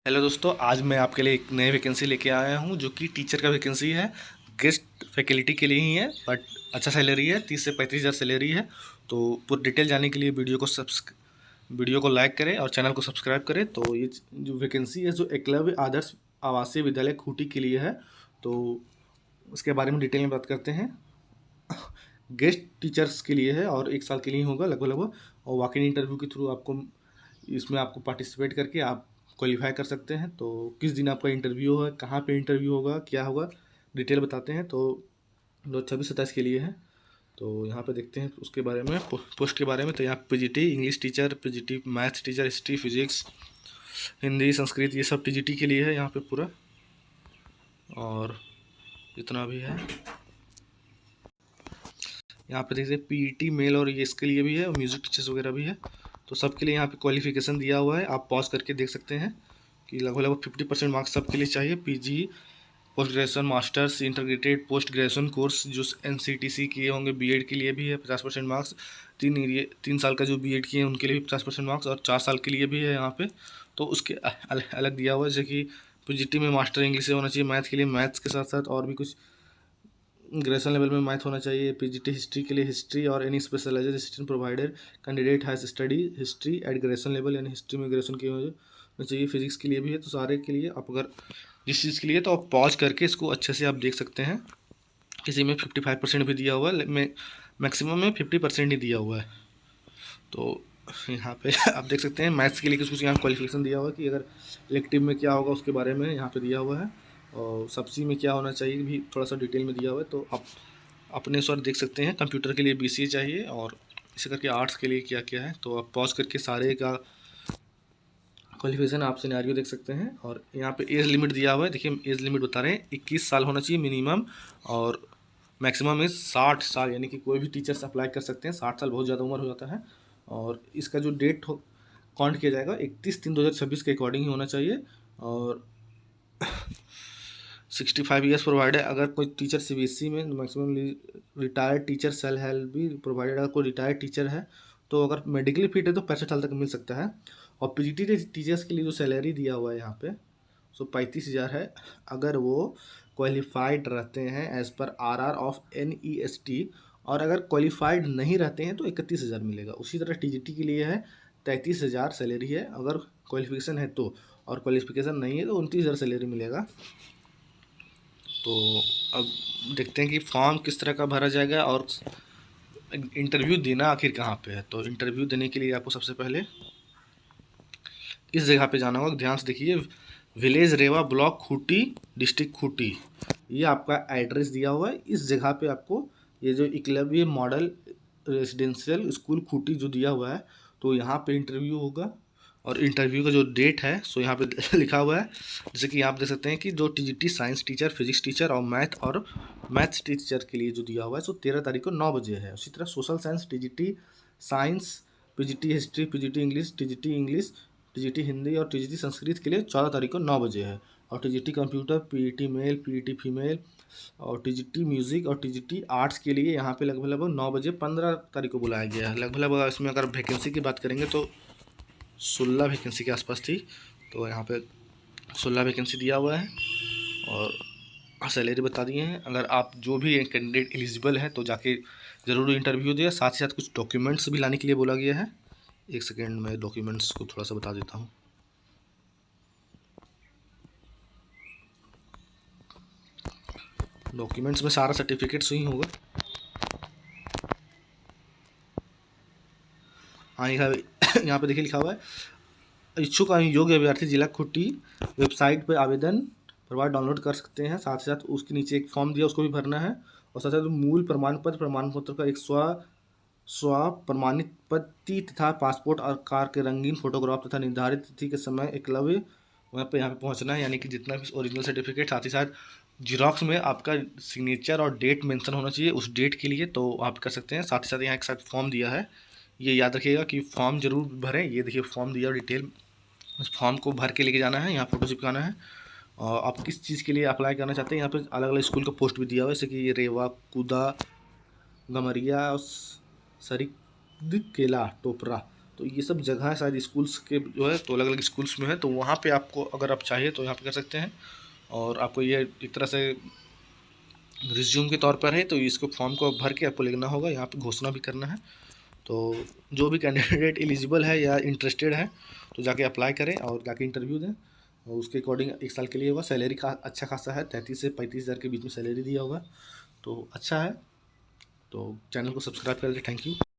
Hello दोस्तों, आज मैं आपके लिए एक नई वैकेंसी लेके आया हूँ जो कि टीचर का वैकेंसी है। गेस्ट फैकल्टी के लिए ही है, बट अच्छा सैलरी है, 30 से 35 हज़ार सैलरी है। तो पूरी डिटेल जानने के लिए वीडियो को लाइक करें और चैनल को सब्सक्राइब करें। तो ये जो वैकेंसी है जो एकलव्य आदर्श आवासीय विद्यालय खूंटी के लिए है, तो उसके बारे में डिटेल में बात करते हैं। गेस्ट टीचर्स के लिए है और 1 साल के लिए होगा लगभग, और वॉक इन इंटरव्यू के थ्रू आपको पार्टिसिपेट करके आप क्वालिफाई कर सकते हैं। तो किस दिन आपका इंटरव्यू है, कहाँ पे इंटरव्यू होगा, क्या होगा, डिटेल बताते हैं। तो 26-27 के लिए है। तो यहाँ पे देखते हैं उसके बारे में, पोस्ट के बारे में। तो यहाँ PGT English teacher, PGT maths teacher, history, physics, Hindi, Sanskrit, ये सब टीजीटी के लिए है यहाँ पे पूरा, और जितना भी है यहाँ पे देखिए पीईटी मेल और ये इसके लिए भी है, और म्यूज़िक टीचर्स वगैरह भी है। तो सबके लिए यहाँ पे क्वालिफिकेशन दिया हुआ है, आप पॉज करके देख सकते हैं कि लगभग 50% मार्क्स सबके लिए चाहिए। PG, post graduation, masters, integrated post graduation course जो एनसीटीसी किए होंगे, बीएड के लिए भी है 50% मार्क्स। 3 साल का जो बीएड किए हैं उनके लिए भी 50% मार्क्स, और 4 साल के लिए भी है यहाँ पे। तो उसके अलग दिया हुआ है, जैसे कि पीजीटी में मास्टर इंग्लिश से होना चाहिए, मैथ के लिए मैथ्स के साथ साथ और भी कुछ ग्रेजुएशन लेवल में मैथ होना चाहिए। पीजीटी हिस्ट्री के लिए हिस्ट्री और any specialised assistant provider candidate has study history at graduation level, यानी हिस्ट्री में ग्रेजुएशन की होना चाहिए। फिजिक्स के लिए भी है। तो सारे के लिए आप अगर जिस चीज़ के लिए, तो आप पॉज करके इसको अच्छे से आप देख सकते हैं। किसी में 55% भी दिया हुआ है, मैक्सिमम में 50% ही दिया हुआ है। तो यहाँ पे आप देख सकते हैं मैथ्स के लिए कुछ यहाँ क्वालिफिकेशन दिया हुआ है कि अगर इलेक्टिव में क्या होगा उसके बारे में यहाँ पे दिया हुआ है, और सब्जी में क्या होना चाहिए भी थोड़ा सा डिटेल में दिया हुआ है। तो आप अपने सर देख सकते हैं। कंप्यूटर के लिए बीसीए चाहिए, और इसे करके आर्ट्स के लिए क्या क्या है। तो आप पॉज करके सारे का क्वालिफिकेशन आप सिनेरियो देख सकते हैं। और यहाँ पे एज लिमिट दिया हुआ है, देखिए एज लिमिट बता रहे हैं 21 साल होना चाहिए मिनिमम, और मैक्सिमम इज 60 साल, यानी कि कोई भी टीचर्स अप्लाई कर सकते हैं। 60 साल बहुत ज़्यादा उम्र हो जाता है। और इसका जो डेट काउंट किया जाएगा 31/3/2026 के अकॉर्डिंग ही होना चाहिए। और 65 ईयर्स प्रोवाइड है। अगर कोई टीचर सीबीएसई में maximum retired teacher cell help भी प्रोवाइडेड, अगर कोई रिटायर्ड टीचर है तो अगर मेडिकली फिट है तो 65 साल तक मिल सकता है। और पीजीटी टीचर्स के लिए जो सैलरी दिया हुआ है यहाँ पे, सो 35 हज़ार है। अगर वो क्वालिफाइड रहते हैं as per RR of NEST, और अगर क्वालिफाइड नहीं रहते हैं तो 31 हज़ार मिलेगा। उसी तरह टीजीटी के लिए है 33 हज़ार सैलरी है अगर क्वालिफिकेशन है तो, और क्वालिफिकेशन नहीं है तो 29 हज़ार सैलरी मिलेगा। तो अब देखते हैं कि फॉर्म किस तरह का भरा जाएगा और इंटरव्यू देना आखिर कहाँ पे है। तो इंटरव्यू देने के लिए आपको सबसे पहले इस जगह पे जाना होगा, ध्यान से देखिए। विलेज रेवा, ब्लॉक खूंटी, डिस्ट्रिक्ट खूंटी, ये आपका एड्रेस दिया हुआ है। इस जगह पे आपको ये जो Eklavya model residential school Khunti जो दिया हुआ है, तो यहाँ पे इंटरव्यू होगा। और इंटरव्यू का जो डेट है सो यहाँ पे लिखा हुआ है, जैसे कि आप देख सकते हैं कि जो TGT science teacher, physics teacher और मैथ्स टीचर के लिए जो दिया हुआ है सो 13 तारीख को 9 बजे है। उसी तरह social science, TGT science, PGT history, PGT English, TGT Hindi और टीजीटी संस्कृत के लिए 14 तारीख को 9 बजे है। और TGT computer, PET male, PET female और टीजीटी म्यूज़िक और टीजीटी आर्ट्स के लिए यहाँ पे लगभग 9 बजे 15 तारीख को बुलाया गया है। लगभग इसमें अगर वैकेंसी की बात करेंगे तो 16 वैकेंसी के आसपास थी। तो यहाँ पे 16 वैकेंसी दिया हुआ है, और सैलरी बता दिए हैं। अगर आप जो भी कैंडिडेट एलिजिबल है तो जाके ज़रूर इंटरव्यू दिया। साथ ही साथ कुछ डॉक्यूमेंट्स भी लाने के लिए बोला गया है। एक सेकेंड में डॉक्यूमेंट्स को थोड़ा सा बता देता हूँ। डॉक्यूमेंट्स में सारा सर्टिफिकेट्स ही होगा। हाँ यहाँ पे देखिए लिखा हुआ है, इच्छुक योग्य अभ्यर्थी जिला खूंटी वेबसाइट पर आवेदन प्रमाण डाउनलोड कर सकते हैं। साथ ही साथ उसके नीचे एक फॉर्म दिया, उसको भी भरना है। और साथ साथ मूल प्रमाण पत्र का एक स्व प्रमाणित प्रति तथा पासपोर्ट और कार के रंगीन फोटोग्राफ तथा निर्धारित तिथि के समय एकलव्य वहाँ पे यहाँ पे पहुँचना है, यानी कि जितना भी ओरिजिनल सर्टिफिकेट। साथ ही साथ जीरोक्स में आपका सिग्नेचर और डेट मेंशन होना चाहिए उस डेट के लिए, तो आप कर सकते हैं। साथ ही साथ यहाँ एक साथ फॉर्म दिया है, ये याद रखिएगा कि फॉर्म जरूर भरें। ये देखिए फॉर्म दिया डिटेल, उस फॉर्म को भर के लेके जाना है, यहाँ फ़ोटो चिपकाना है। और आप किस चीज़ के लिए अप्लाई करना चाहते हैं, यहाँ पे अलग अलग स्कूल का पोस्ट भी दिया हुआ है, जैसे कि ये रेवा, कुदा, गमरिया, सरिककेला, टोपरा। तो ये सब जगह है शायद स्कूल्स के जो है, तो अलग अलग स्कूल्स में है, तो वहाँ पे आपको अगर आप चाहिए तो यहाँ पे कर सकते हैं। और आपको ये एक तरह से रिज्यूम के तौर पर है, तो इसको फॉर्म को भर के आपको लिखना होगा, यहाँ पे घोषणा भी करना है। तो जो भी कैंडिडेट एलिजिबल है या इंटरेस्टेड है तो जाके अप्लाई करें और जाके इंटरव्यू दें, और उसके अकॉर्डिंग 1 साल के लिए होगा। सैलरी का अच्छा खासा है, 33 से 35 हज़ार के बीच में सैलरी दिया होगा, तो अच्छा है। तो चैनल को सब्सक्राइब कर लीजिए। Thank you.